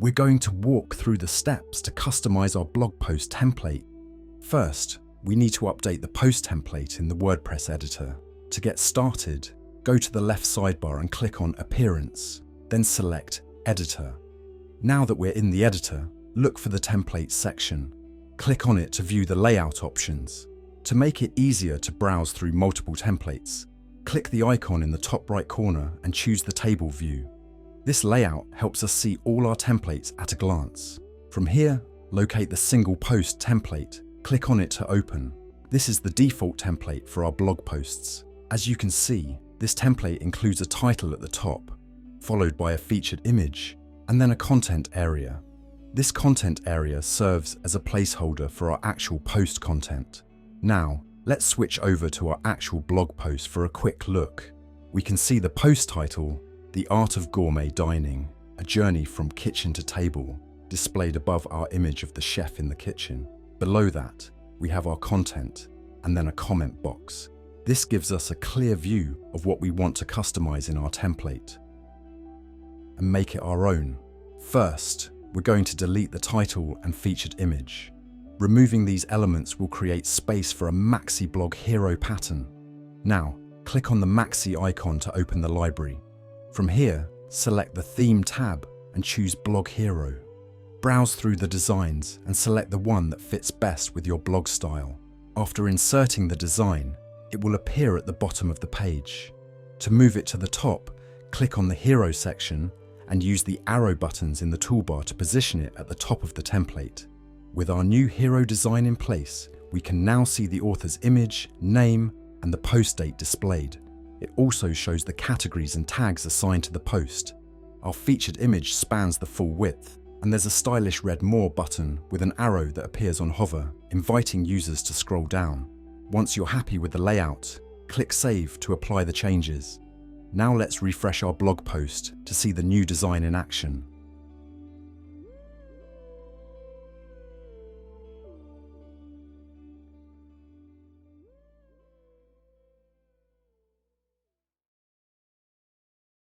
We're going to walk through the steps to customize our blog post template. First, we need to update the post template in the WordPress editor. To get started, go to the left sidebar and click on Appearance, then select Editor. Now that we're in the editor, look for the Templates section. Click on it to view the layout options. To make it easier to browse through multiple templates, click the icon in the top right corner and choose the table view. This layout helps us see all our templates at a glance. From here, locate the single post template. Click on it to open. This is the default template for our blog posts. As you can see, this template includes a title at the top, followed by a featured image, and then a content area. This content area serves as a placeholder for our actual post content. Now, let's switch over to our actual blog post for a quick look. We can see the post title, The Art of Gourmet Dining, a journey from kitchen to table, displayed above our image of the chef in the kitchen. Below that, we have our content, and then a comment box. This gives us a clear view of what we want to customize in our template and make it our own. First, we're going to delete the title and featured image. Removing these elements will create space for a Maxi blog hero pattern. Now, click on the Maxi icon to open the library. From here, select the Theme tab and choose Blog Hero. Browse through the designs and select the one that fits best with your blog style. After inserting the design, it will appear at the bottom of the page. To move it to the top, click on the Hero section and use the arrow buttons in the toolbar to position it at the top of the template. With our new hero design in place, we can now see the author's image, name, and the post date displayed. It also shows the categories and tags assigned to the post. Our featured image spans the full width, and there's a stylish red More button with an arrow that appears on hover, inviting users to scroll down. Once you're happy with the layout, click Save to apply the changes. Now let's refresh our blog post to see the new design in action.